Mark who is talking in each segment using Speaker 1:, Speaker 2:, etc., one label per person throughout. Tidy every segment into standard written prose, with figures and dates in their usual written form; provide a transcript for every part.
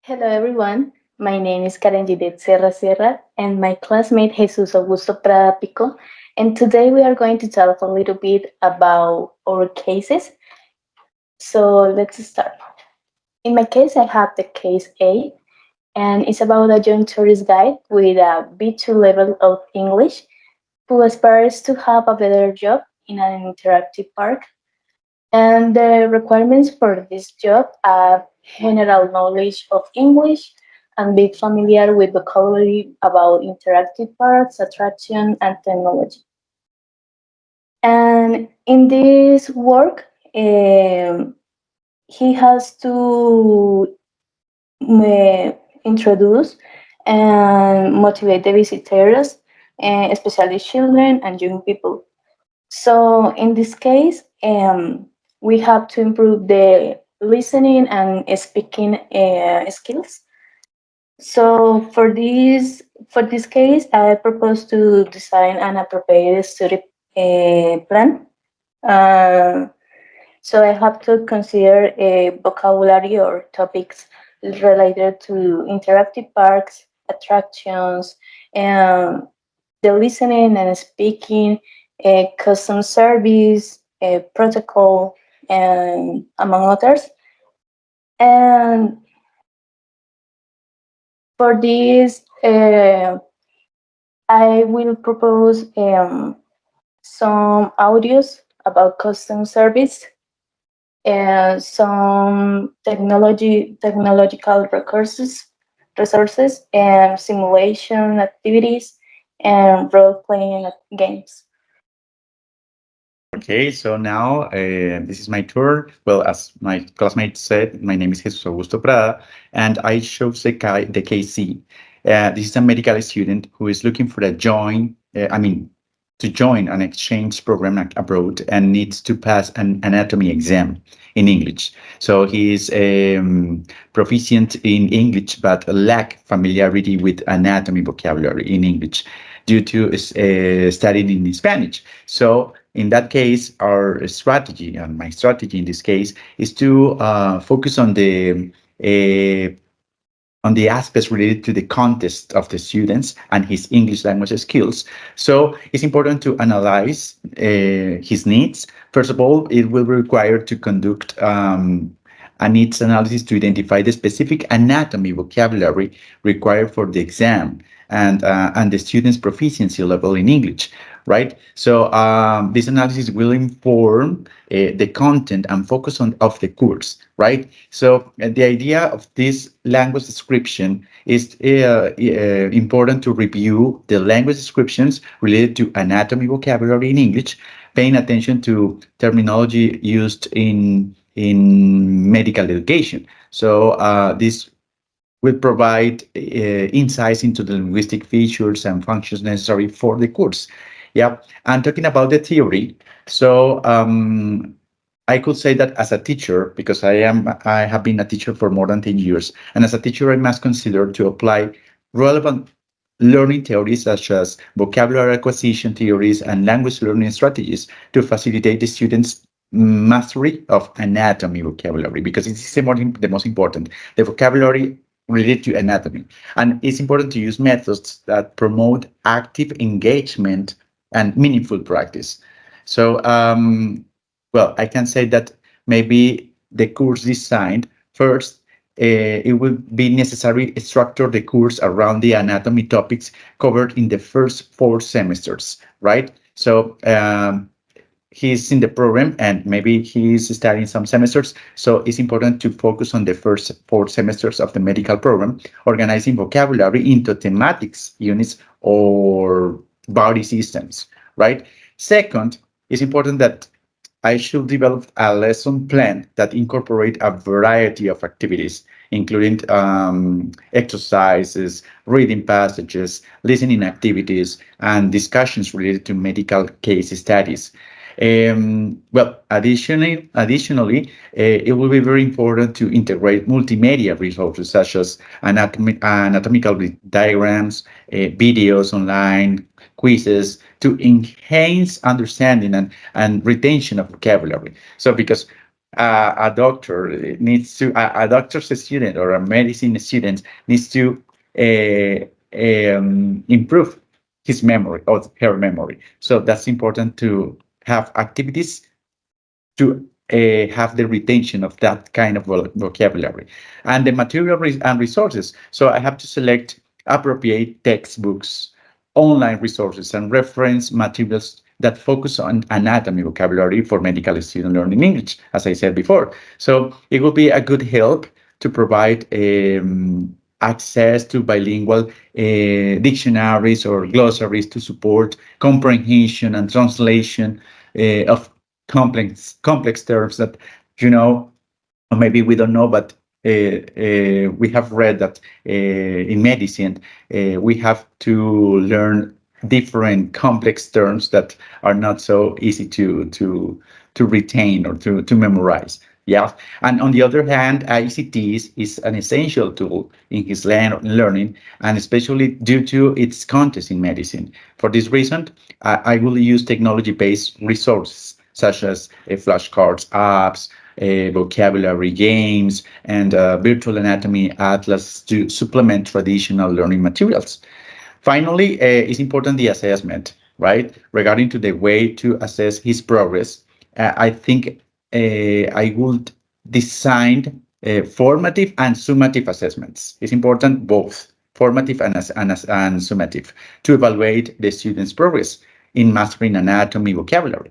Speaker 1: Hello everyone, my name is Karen Judith Sierra Sierra and my classmate Jesus Augusto Prada Pico, and today we are going to talk a little bit about our cases. So let's start. In my case, I have the case A, and it's about a young tourist guide with a B2 level of English who aspires to have a better job in an interactive park. And the requirements for this job are general knowledge of English and be familiar with vocabulary about interactive parks, attraction, and technology. And in this work, he has to introduce and motivate the visitors, especially children and young people. So in this case, we have to improve the listening and speaking skills. So for this case, I propose to design an appropriate study plan. Uh, so I have to consider a vocabulary or topics related to interactive parks, attractions, and the listening and speaking, customer service, protocol, and among others. And for this, I will propose some audios about customer service and some technological resources and simulation activities and role playing games.
Speaker 2: Okay, so now this is my tour. Well, as my classmate said, my name is Jesus Augusto Prada, and I chose the KC. This is a medical student who is looking for to join an exchange program abroad and needs to pass an anatomy exam in English. So he is proficient in English, but lack familiarity with anatomy vocabulary in English due to studying in Spanish. So in that case, our strategy, and my strategy in this case, is to focus on the aspects related to the context of the students and his English language skills. So it's important to analyze his needs. First of all, it will require to conduct a needs analysis to identify the specific anatomy vocabulary required for the exam and the student's proficiency level in English, right? So this analysis will inform the content and focus on of the course, right? So the idea of this language description is important to review the language descriptions related to anatomy vocabulary in English, paying attention to terminology used in medical education. So this will provide insights into the linguistic features and functions necessary for the course. Yeah, and talking about the theory, so I could say that as a teacher, because I have been a teacher for more than 10 years, and as a teacher, I must consider to apply relevant learning theories such as vocabulary acquisition theories and language learning strategies to facilitate the students' mastery of anatomy vocabulary, because it's the most important. The vocabulary related to anatomy. And it's important to use methods that promote active engagement and meaningful practice. So, well, I can say that maybe the course designed first, it will be necessary to structure the course around the anatomy topics covered in the first 4 semesters, right? So, he's in the program and maybe he's studying some semesters. So it's important to focus on the first 4 semesters of the medical program, organizing vocabulary into thematics units or body systems, right? Second, it's important that I should develop a lesson plan that incorporate a variety of activities, including exercises, reading passages, listening activities, and discussions related to medical case studies. Well, additionally, it will be very important to integrate multimedia resources such as anatomical diagrams, videos online, quizzes to enhance understanding and retention of vocabulary. So, because A doctor needs to a doctor's student or a medicine student needs to improve his memory or her memory. So that's important to have activities to have the retention of that kind of vocabulary and the material and resources. So I have to select appropriate textbooks, online resources, and reference materials that focus on anatomy vocabulary for medical student learning English, as I said before. So it will be a good help to provide access to bilingual dictionaries or glossaries to support comprehension and translation of complex terms that you know or maybe we don't know, but we have read that in medicine we have to learn different complex terms that are not so easy to retain or to memorize. Yeah, and on the other hand, ICT is an essential tool in his learning, and especially due to its context in medicine. For this reason, I will use technology-based resources such as flashcards, apps, vocabulary games, and virtual anatomy atlas to supplement traditional learning materials. Finally, it's important the assessment, right? Regarding to the way to assess his progress, I think I would design formative and summative assessments. It's important both formative and summative to evaluate the student's progress in mastering anatomy vocabulary.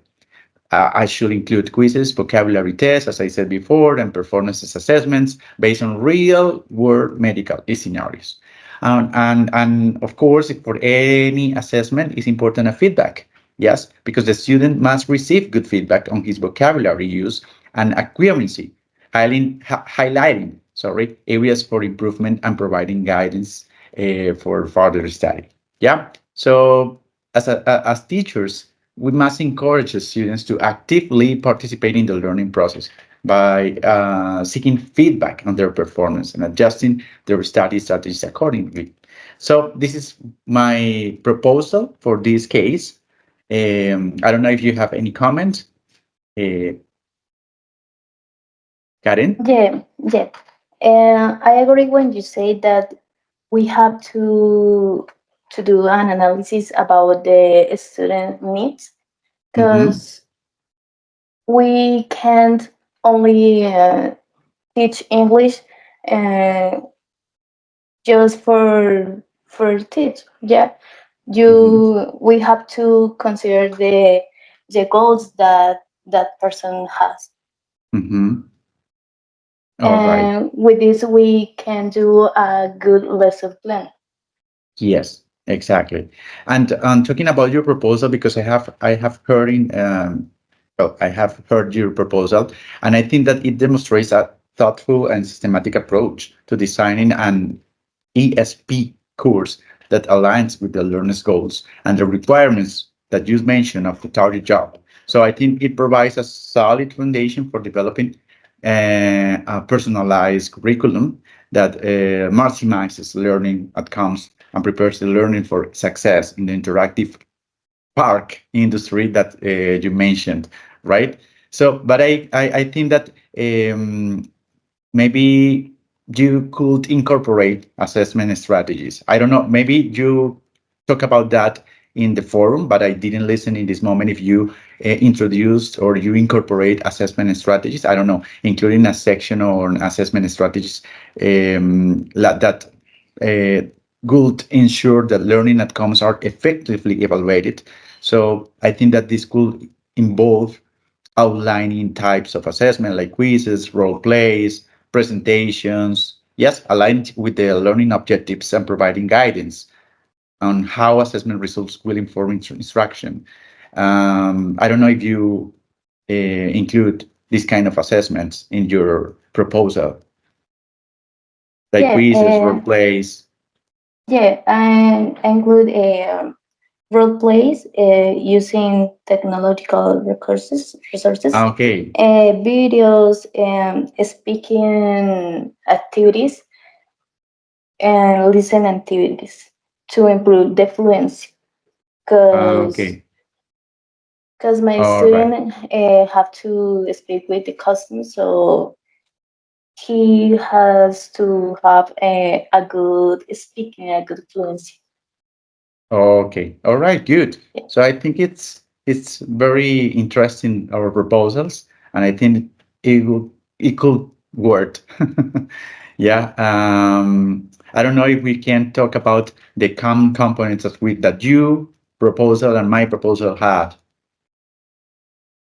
Speaker 2: I should include quizzes, vocabulary tests, as I said before, and performance assessments based on real world medical scenarios. And of course, for any assessment, it's important a feedback. Yes, because the student must receive good feedback on his vocabulary use and accuracy, highlighting areas for improvement and providing guidance for further study. Yeah. So as teachers, we must encourage the students to actively participate in the learning process by seeking feedback on their performance and adjusting their study strategies accordingly. So this is my proposal for this case. I don't know if you have any comments, uh, Karen.
Speaker 1: Yeah, yeah. I agree when you say that we have to do an analysis about the student needs
Speaker 2: Mm-hmm.
Speaker 1: because we can't only teach English uh, just for teach. Yeah,
Speaker 2: Mm-hmm.
Speaker 1: you we have to consider the goals that that person has,
Speaker 2: Mm-hmm. All right.
Speaker 1: and with this we can do a good lesson plan.
Speaker 2: Yes, exactly. And talking about your proposal, because I have heard I have heard your proposal, and I think that it demonstrates a thoughtful and systematic approach to designing an ESP course that aligns with the learner's goals and the requirements that you mentioned of the target job. So I think it provides a solid foundation for developing a personalized curriculum that maximizes learning outcomes and prepares the learning for success in the interactive park industry that you mentioned, right? So, but I think that maybe you could incorporate assessment strategies. I don't know, maybe you talk about that in the forum, but I didn't listen in this moment if you introduced or you incorporate assessment strategies. I don't know, including a section on assessment strategies that would ensure that learning outcomes are effectively evaluated. So I think that this could involve outlining types of assessment like quizzes, role plays, presentations. Yes, aligned with the learning objectives and providing guidance on how assessment results will inform instruction. I don't know if you include this kind of assessments in your proposal, like
Speaker 1: Yeah,
Speaker 2: quizzes, role plays.
Speaker 1: yeah, and include a role plays using technological resources,
Speaker 2: Okay.
Speaker 1: videos, and speaking activities and listen activities to improve the fluency. Because
Speaker 2: Okay.
Speaker 1: because my
Speaker 2: All right.
Speaker 1: student have to speak with the customer, so he has to have a good speaking, a good fluency.
Speaker 2: Okay. All right. Good.
Speaker 1: Yeah.
Speaker 2: So I think it's very interesting our proposals, and I think it could work. Yeah. I don't know if we can talk about the common components that you proposal and my proposal had.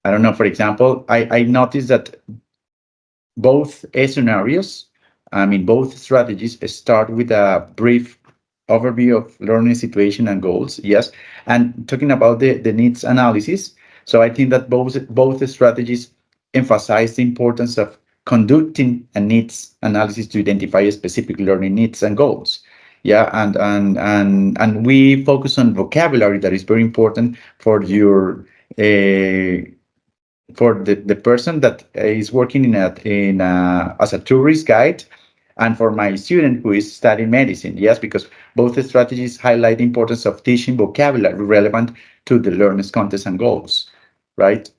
Speaker 2: I don't know. For example, I noticed that both scenarios, I mean, both strategies start with a brief overview of learning situation and goals. Yes. And talking about the needs analysis. So I think that both strategies emphasize the importance of conducting a needs analysis to identify specific learning needs and goals. Yeah, and we focus on vocabulary that is very important for your uh, for the person that is working as a tourist guide, and for my student who is studying medicine. Yes, because both strategies highlight the importance of teaching vocabulary relevant to the learner's context and goals, right?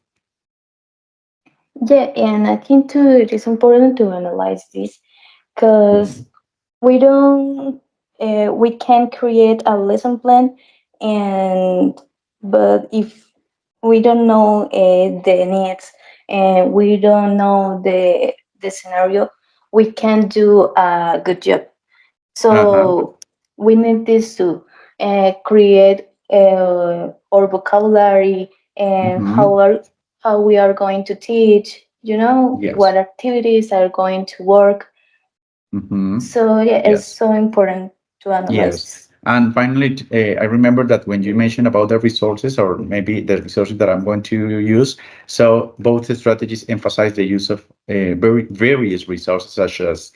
Speaker 1: Yeah, and I think too it is important to analyze this because
Speaker 2: Mhm.
Speaker 1: we can create a lesson plan, and but if we don't know the needs and we don't know the scenario, we can do a good job.
Speaker 2: Uh-huh.
Speaker 1: So we need this to create our vocabulary and
Speaker 2: Hmm.
Speaker 1: how we are going to teach. You know what
Speaker 2: Yes.
Speaker 1: activities are going to work.
Speaker 2: Hmm.
Speaker 1: So yeah, it's
Speaker 2: Yes.
Speaker 1: so important to analyze
Speaker 2: Yes.
Speaker 1: this.
Speaker 2: And finally, I remember that when you mentioned about the resources, or maybe the resources that I'm going to use, so both strategies emphasize the use of various resources such as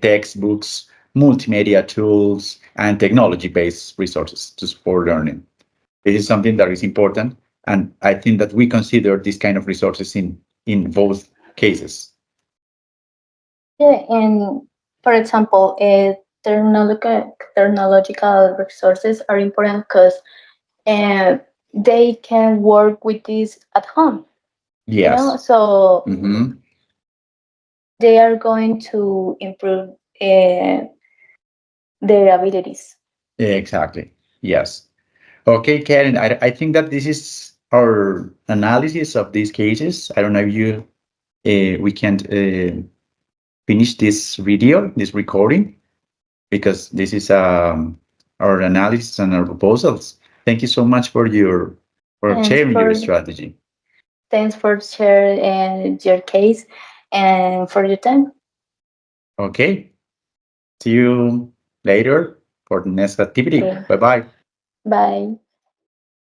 Speaker 2: textbooks, multimedia tools, and technology-based resources to support learning. This is something that is important, and I think that we consider this kind of resources in both cases.
Speaker 1: Yeah, and for example, technological resources are important because they can work with this at home. You know,
Speaker 2: Yes.
Speaker 1: so
Speaker 2: Hmm.
Speaker 1: they are going to improve their abilities.
Speaker 2: Exactly. Yes. Okay, Karen, I think that this is our analysis of these cases. I don't know if we can finish this video, this recording, because this is our analysis and our proposals. Thank you so much for
Speaker 1: Thanks
Speaker 2: sharing your
Speaker 1: for
Speaker 2: strategy.
Speaker 1: thanks for sharing your case and for your time.
Speaker 2: Okay, see you later for the next activity.
Speaker 1: Okay,
Speaker 2: Bye bye.
Speaker 1: bye.